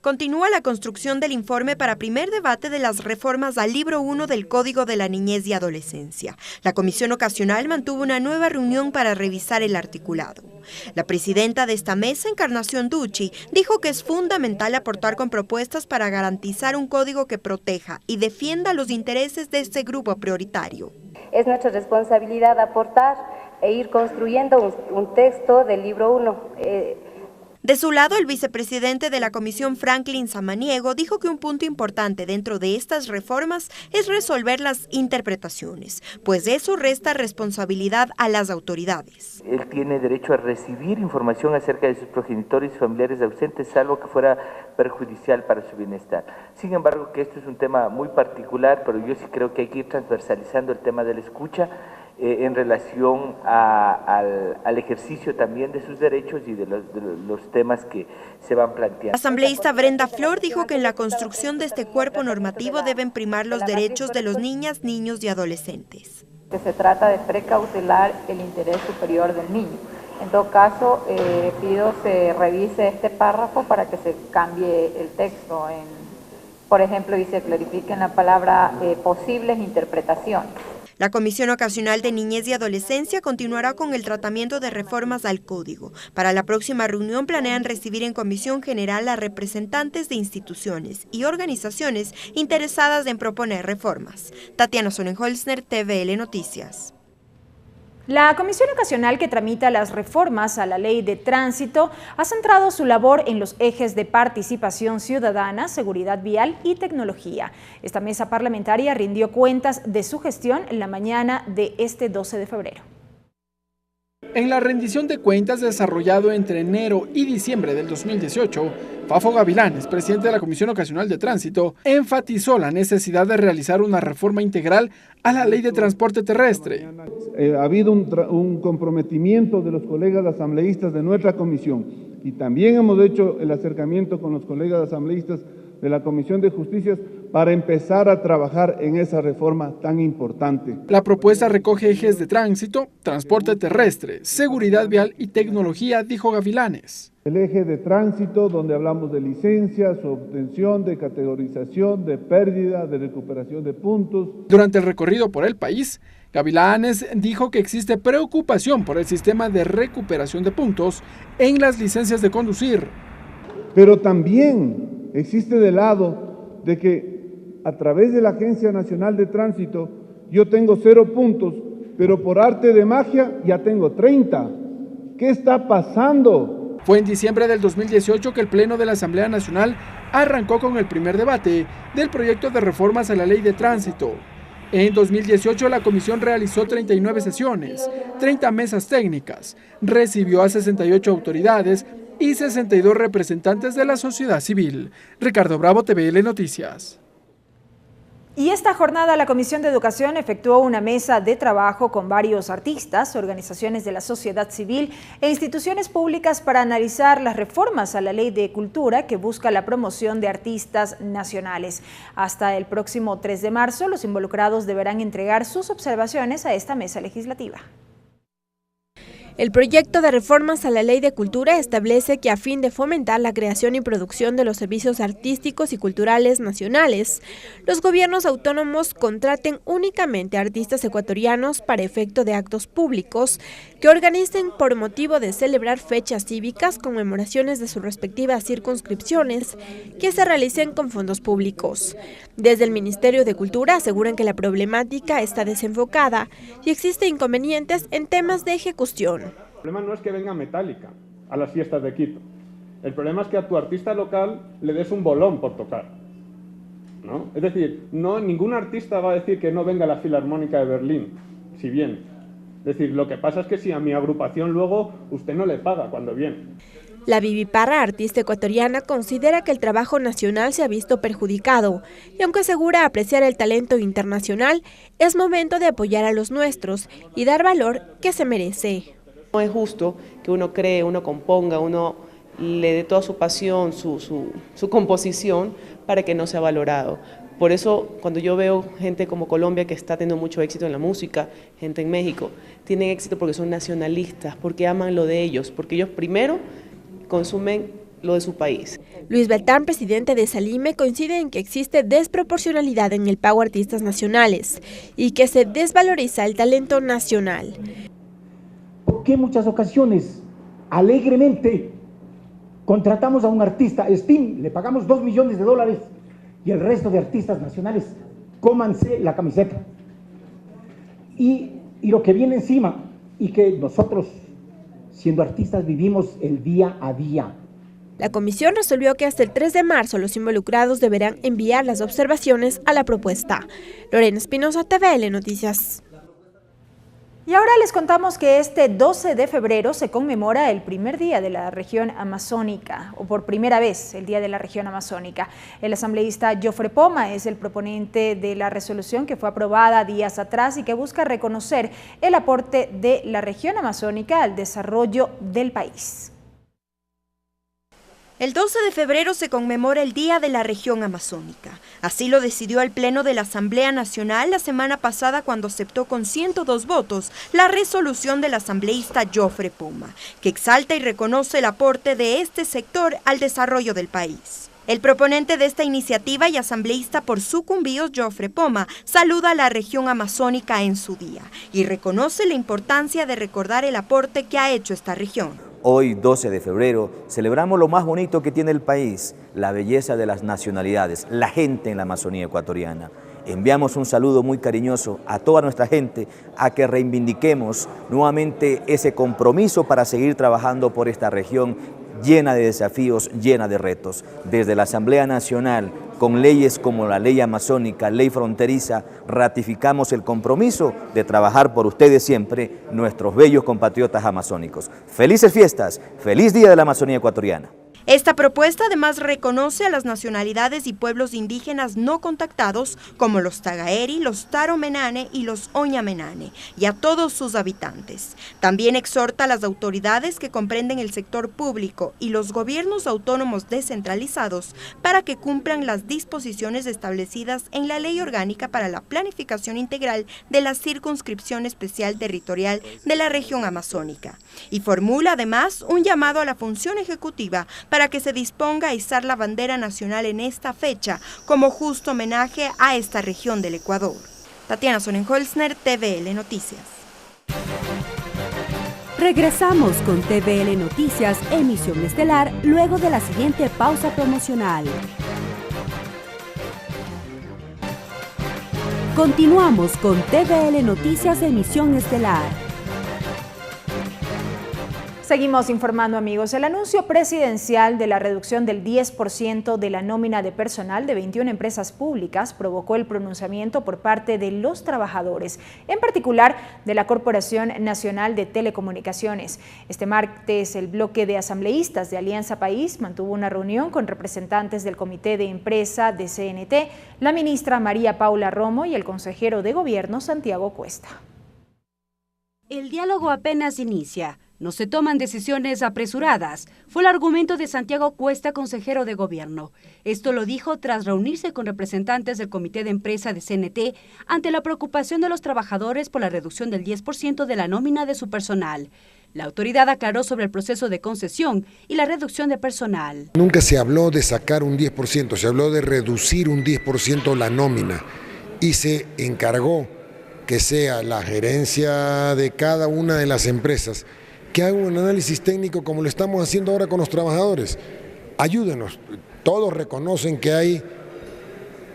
Continúa la construcción del informe para primer debate de las reformas al libro 1 del Código de la Niñez y Adolescencia. La Comisión Ocasional mantuvo una nueva reunión para revisar el articulado. La presidenta de esta mesa, Encarnación Ducci, dijo que es fundamental aportar con propuestas para garantizar un código que proteja y defienda los intereses de este grupo prioritario. Es nuestra responsabilidad aportar e ir construyendo un texto del libro 1. De su lado, el vicepresidente de la Comisión, Franklin Samaniego, dijo que un punto importante dentro de estas reformas es resolver las interpretaciones, pues eso resta responsabilidad a las autoridades. Él tiene derecho a recibir información acerca de sus progenitores y familiares ausentes, salvo que fuera perjudicial para su bienestar. Sin embargo, que esto es un tema muy particular, pero yo sí creo que hay que ir transversalizando el tema de la escucha en relación al ejercicio también de sus derechos y de los temas que se van planteando. La asambleísta Brenda Flor dijo que en la construcción de este cuerpo normativo deben primar los derechos de los niñas, niños y adolescentes. Que se trata de precautelar el interés superior del niño. En todo caso, pido se revise este párrafo para que se cambie el texto. Por ejemplo, y se clarifique en la palabra posibles interpretaciones. La Comisión Ocasional de Niñez y Adolescencia continuará con el tratamiento de reformas al Código. Para la próxima reunión planean recibir en Comisión General a representantes de instituciones y organizaciones interesadas en proponer reformas. Tatiana Sonnenholzner, TVL Noticias. La Comisión Ocasional que tramita las reformas a la Ley de Tránsito ha centrado su labor en los ejes de participación ciudadana, seguridad vial y tecnología. Esta mesa parlamentaria rindió cuentas de su gestión en la mañana de este 12 de febrero. En la rendición de cuentas desarrollado entre enero y diciembre del 2018, Fafo Gavilanes, presidente de la Comisión Ocasional de Tránsito, enfatizó la necesidad de realizar una reforma integral a la Ley de Transporte Terrestre. Ha habido un comprometimiento de los colegas asambleístas de nuestra comisión y también hemos hecho el acercamiento con los colegas asambleístas de la Comisión de Justicia para empezar a trabajar en esa reforma tan importante. La propuesta recoge ejes de tránsito, transporte terrestre, seguridad vial y tecnología, dijo Gavilanes. El eje de tránsito, donde hablamos de licencias, su obtención, de categorización, de pérdida, de recuperación de puntos. Durante el recorrido por el país, Gavilanes dijo que existe preocupación por el sistema de recuperación de puntos en las licencias de conducir. Pero también existe del lado de que a través de la Agencia Nacional de Tránsito yo tengo 0 puntos, pero por arte de magia ya tengo 30. ¿Qué está pasando? Fue en diciembre del 2018 que el Pleno de la Asamblea Nacional arrancó con el primer debate del proyecto de reformas a la Ley de Tránsito. En 2018 la comisión realizó 39 sesiones, 30 mesas técnicas, recibió a 68 autoridades y 62 representantes de la sociedad civil. Ricardo Bravo, TVL Noticias. Y esta jornada la Comisión de Educación efectuó una mesa de trabajo con varios artistas, organizaciones de la sociedad civil e instituciones públicas para analizar las reformas a la Ley de Cultura que busca la promoción de artistas nacionales. Hasta el próximo 3 de marzo, los involucrados deberán entregar sus observaciones a esta mesa legislativa. El proyecto de reformas a la Ley de Cultura establece que a fin de fomentar la creación y producción de los servicios artísticos y culturales nacionales, los gobiernos autónomos contraten únicamente a artistas ecuatorianos para efecto de actos públicos que organicen por motivo de celebrar fechas cívicas, conmemoraciones de sus respectivas circunscripciones, que se realicen con fondos públicos. Desde el Ministerio de Cultura aseguran que la problemática está desenfocada y existen inconvenientes en temas de ejecución. El problema no es que venga Metallica a las fiestas de Quito. El problema es que a tu artista local le des un bolón por tocar, ¿no? Es decir, ningún artista va a decir que no venga a la Filarmónica de Berlín, si viene. Es decir, lo que pasa es que si a mi agrupación luego usted no le paga cuando viene. La Vivi Parra, artista ecuatoriana, considera que el trabajo nacional se ha visto perjudicado y aunque asegura apreciar el talento internacional, es momento de apoyar a los nuestros y dar valor que se merece. No es justo que uno cree, uno componga, uno le dé toda su pasión, su composición para que no sea valorado. Por eso cuando yo veo gente como Colombia que está teniendo mucho éxito en la música, gente en México, tienen éxito porque son nacionalistas, porque aman lo de ellos, porque ellos primero consumen lo de su país. Luis Beltrán, presidente de Salime, coincide en que existe desproporcionalidad en el pago a artistas nacionales y que se desvaloriza el talento nacional. ¿Por qué en muchas ocasiones, alegremente, contratamos a un artista, Sting, le pagamos $2 millones y el resto de artistas nacionales, cómanse la camiseta? Y lo que viene encima, y que nosotros, siendo artistas, vivimos el día a día. La comisión resolvió que hasta el 3 de marzo los involucrados deberán enviar las observaciones a la propuesta. Lorena Espinosa, TVL Noticias. Y ahora les contamos que este 12 de febrero se conmemora el primer día de la región amazónica, o por primera vez el día de la región amazónica. El asambleísta Jofre Poma es el proponente de la resolución que fue aprobada días atrás y que busca reconocer el aporte de la región amazónica al desarrollo del país. El 12 de febrero se conmemora el Día de la Región Amazónica. Así lo decidió el Pleno de la Asamblea Nacional la semana pasada cuando aceptó con 102 votos la resolución del asambleísta Jofre Poma, que exalta y reconoce el aporte de este sector al desarrollo del país. El proponente de esta iniciativa y asambleísta por Sucumbíos, Jofre Poma, saluda a la región amazónica en su día y reconoce la importancia de recordar el aporte que ha hecho esta región. Hoy, 12 de febrero, celebramos lo más bonito que tiene el país, la belleza de las nacionalidades, la gente en la Amazonía ecuatoriana. Enviamos un saludo muy cariñoso a toda nuestra gente a que reivindiquemos nuevamente ese compromiso para seguir trabajando por esta región llena de desafíos, llena de retos. Desde la Asamblea Nacional, con leyes como la ley amazónica, ley fronteriza, ratificamos el compromiso de trabajar por ustedes siempre, nuestros bellos compatriotas amazónicos. Felices fiestas, feliz Día de la Amazonía Ecuatoriana. Esta propuesta además reconoce a las nacionalidades y pueblos indígenas no contactados como los Tagaeri, los Taromenane y los Oñamenane y a todos sus habitantes. También exhorta a las autoridades que comprenden el sector público y los gobiernos autónomos descentralizados para que cumplan las disposiciones establecidas en la Ley Orgánica para la Planificación Integral de la Circunscripción Especial Territorial de la Región Amazónica. Y formula además un llamado a la función ejecutiva para que se disponga a izar la bandera nacional en esta fecha como justo homenaje a esta región del Ecuador. Tatiana Sonnenholzner, TVL Noticias. Regresamos con TVL Noticias, emisión estelar, luego de la siguiente pausa promocional. Continuamos con TVL Noticias, emisión estelar. Seguimos informando, amigos. El anuncio presidencial de la reducción del 10% de la nómina de personal de 21 empresas públicas provocó el pronunciamiento por parte de los trabajadores, en particular de la Corporación Nacional de Telecomunicaciones. Este martes, el bloque de asambleístas de Alianza País mantuvo una reunión con representantes del Comité de Empresa de CNT, la ministra María Paula Romo y el consejero de Gobierno Santiago Cuesta. El diálogo apenas inicia. No se toman decisiones apresuradas, fue el argumento de Santiago Cuesta, consejero de Gobierno. Esto lo dijo tras reunirse con representantes del Comité de Empresa de CNT ante la preocupación de los trabajadores por la reducción del 10% de la nómina de su personal. La autoridad aclaró sobre el proceso de concesión y la reducción de personal. Nunca se habló de sacar un 10%, se habló de reducir un 10% la nómina y se encargó que sea la gerencia de cada una de las empresas que haga un análisis técnico como lo estamos haciendo ahora con los trabajadores. Ayúdenos, todos reconocen que hay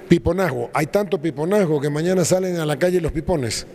piponazgo, hay tanto piponazgo que mañana salen a la calle los pipones.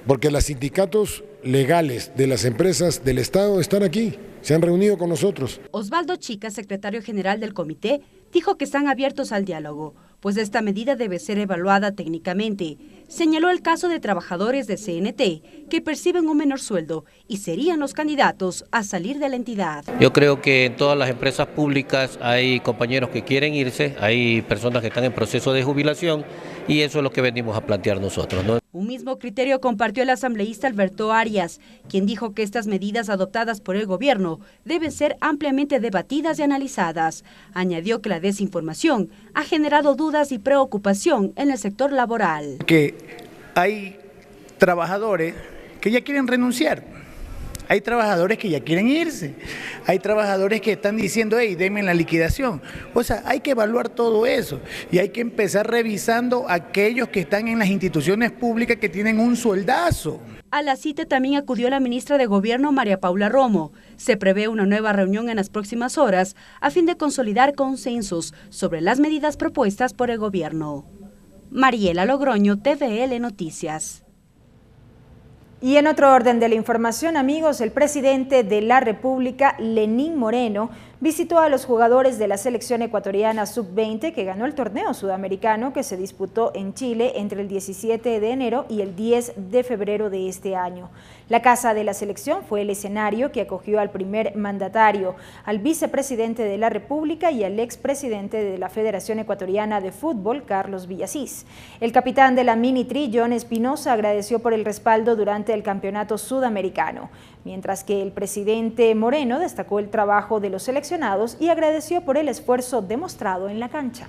Porque los sindicatos legales de las empresas del Estado están aquí, se han reunido con nosotros. Osvaldo Chica, secretario general del comité, dijo que están abiertos al diálogo. pues esta medida debe ser evaluada técnicamente. Señaló el caso de trabajadores de CNT que perciben un menor sueldo y serían los candidatos a salir de la entidad. Yo creo que en todas las empresas públicas hay compañeros que quieren irse, hay personas que están en proceso de jubilación y eso es lo que venimos a plantear nosotros, ¿no? Un mismo criterio compartió el asambleísta Alberto Arias, quien dijo que estas medidas adoptadas por el gobierno deben ser ampliamente debatidas y analizadas. Añadió que la desinformación ha generado dudas y preocupación en el sector laboral. Que hay trabajadores que ya quieren renunciar. Hay trabajadores que ya quieren irse, hay trabajadores que están diciendo, hey, denme la liquidación. O sea, hay que evaluar todo eso y hay que empezar revisando aquellos que están en las instituciones públicas que tienen un sueldazo. A la cita también acudió la ministra de Gobierno, María Paula Romo. Se prevé una nueva reunión en las próximas horas a fin de consolidar consensos sobre las medidas propuestas por el gobierno. Mariela Logroño, TVL Noticias. Y en otro orden de la información, amigos, el presidente de la República, Lenín Moreno, visitó a los jugadores de la selección ecuatoriana sub-20 que ganó el torneo sudamericano que se disputó en Chile entre el 17 de enero y el 10 de febrero de este año. La casa de la selección fue el escenario que acogió al primer mandatario, al vicepresidente de la República y al expresidente de la Federación Ecuatoriana de Fútbol, Carlos Villasís. El capitán de la Minitri, John Espinosa, agradeció por el respaldo durante el campeonato sudamericano, mientras que el presidente Moreno destacó el trabajo de los seleccionados y agradeció por el esfuerzo demostrado en la cancha.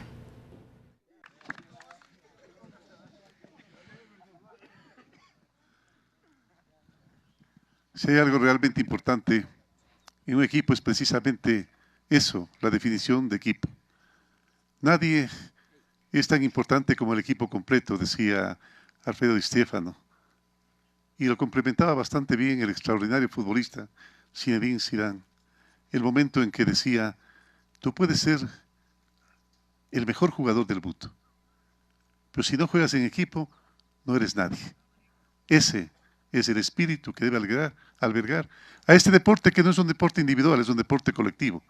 Si hay algo realmente importante en un equipo es precisamente eso, la definición de equipo. Nadie es tan importante como el equipo completo, decía Alfredo Di Stéfano. Y lo complementaba bastante bien el extraordinario futbolista Zinedine Zidane. El momento en que decía, tú puedes ser el mejor jugador del mundo, pero si no juegas en equipo, no eres nadie. Ese es el espíritu que debe albergar a este deporte que no es un deporte individual, es un deporte colectivo.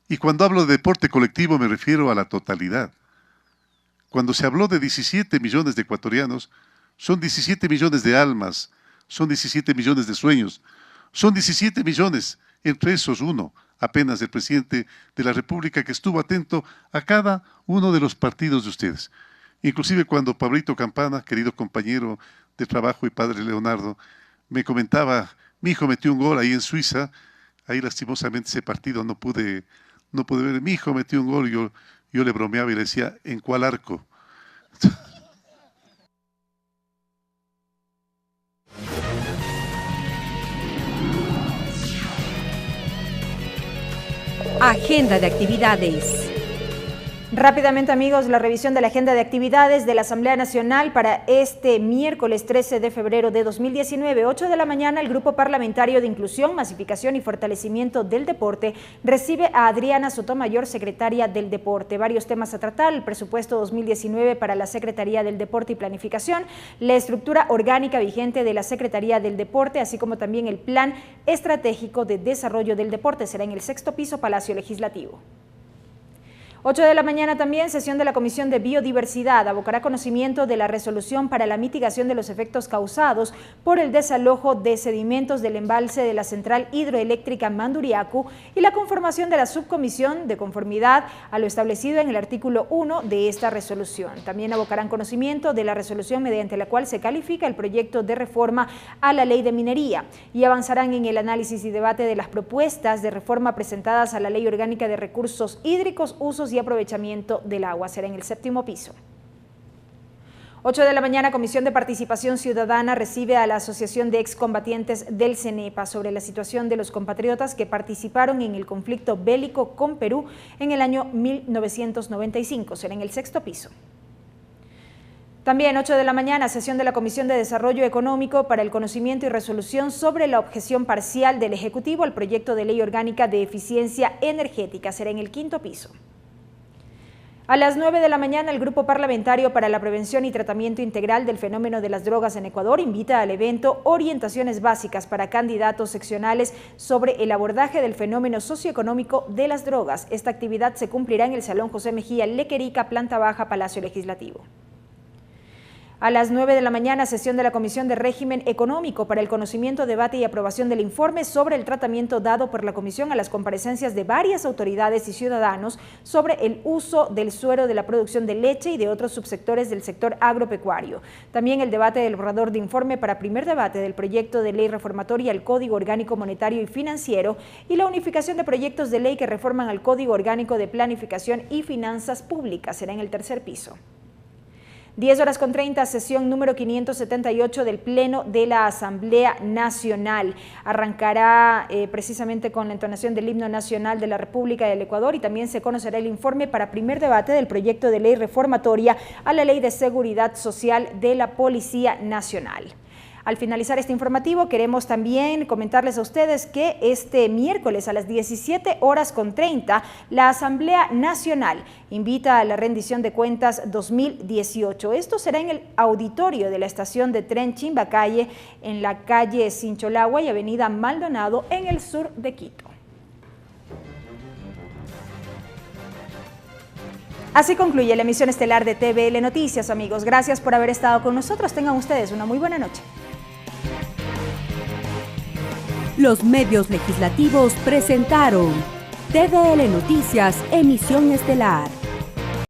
Y cuando hablo de deporte colectivo me refiero a la totalidad. Cuando se habló de 17 millones de ecuatorianos, son 17 millones de almas, son 17 millones de sueños, son 17 millones, entre esos uno, apenas el presidente de la República que estuvo atento a cada uno de los partidos de ustedes. Inclusive cuando Pablito Campana, querido compañero de trabajo y padre Leonardo, me comentaba, mi hijo metió un gol ahí en Suiza, ahí lastimosamente ese partido no pude ver, mi hijo metió un gol y yo le bromeaba y le decía, ¿en cuál arco? Agenda de actividades. Rápidamente, amigos, la revisión de la agenda de actividades de la Asamblea Nacional para este miércoles 13 de febrero de 2019, 8 de la mañana, el Grupo Parlamentario de Inclusión, Masificación y Fortalecimiento del Deporte recibe a Adriana Sotomayor, secretaria del Deporte. Varios temas a tratar: el presupuesto 2019 para la Secretaría del Deporte y Planificación, la estructura orgánica vigente de la Secretaría del Deporte, así como también el Plan Estratégico de Desarrollo del Deporte. Será en el 6º piso, Palacio Legislativo. 8 de la mañana también, sesión de la Comisión de Biodiversidad abocará conocimiento de la resolución para la mitigación de los efectos causados por el desalojo de sedimentos del embalse de la Central Hidroeléctrica Manduriacu y la conformación de la subcomisión de conformidad a lo establecido en el artículo 1 de esta resolución. También abocarán conocimiento de la resolución mediante la cual se califica el proyecto de reforma a la Ley de Minería y avanzarán en el análisis y debate de las propuestas de reforma presentadas a la Ley Orgánica de Recursos Hídricos, Usos y Aprovechamiento del Agua. Será en el 7º piso. 8 de la mañana, Comisión de Participación Ciudadana recibe a la Asociación de Excombatientes del CENEPA sobre la situación de los compatriotas que participaron en el conflicto bélico con Perú en el año 1995. Será en el 6º piso. También 8 de la mañana, sesión de la Comisión de Desarrollo Económico para el conocimiento y resolución sobre la objeción parcial del Ejecutivo al proyecto de Ley Orgánica de Eficiencia Energética. Será en el 5º piso. A las 9 de la mañana, el Grupo Parlamentario para la Prevención y Tratamiento Integral del Fenómeno de las Drogas en Ecuador invita al evento Orientaciones Básicas para Candidatos Seccionales sobre el abordaje del fenómeno socioeconómico de las drogas. Esta actividad se cumplirá en el Salón José Mejía Lequerica, planta baja, Palacio Legislativo. A las 9 de la mañana, sesión de la Comisión de Régimen Económico para el conocimiento, debate y aprobación del informe sobre el tratamiento dado por la Comisión a las comparecencias de varias autoridades y ciudadanos sobre el uso del suero de la producción de leche y de otros subsectores del sector agropecuario. También el debate del borrador de informe para primer debate del proyecto de ley reformatoria al Código Orgánico Monetario y Financiero y la unificación de proyectos de ley que reforman al Código Orgánico de Planificación y Finanzas Públicas. Será en el tercer piso. 10:30, sesión número 578 del Pleno de la Asamblea Nacional. Arrancará precisamente con la entonación del himno nacional de la República del Ecuador y también se conocerá el informe para primer debate del proyecto de ley reformatoria a la Ley de Seguridad Social de la Policía Nacional. Al finalizar este informativo, queremos también comentarles a ustedes que este miércoles a las 17:30, la Asamblea Nacional invita a la rendición de cuentas 2018. Esto será en el auditorio de la estación de tren Chimbacalle, en la calle Sincholagua y avenida Maldonado, en el sur de Quito. Así concluye la emisión estelar de TVL Noticias, amigos. Gracias por haber estado con nosotros. Tengan ustedes una muy buena noche. Los medios legislativos presentaron TVL Noticias, emisión estelar.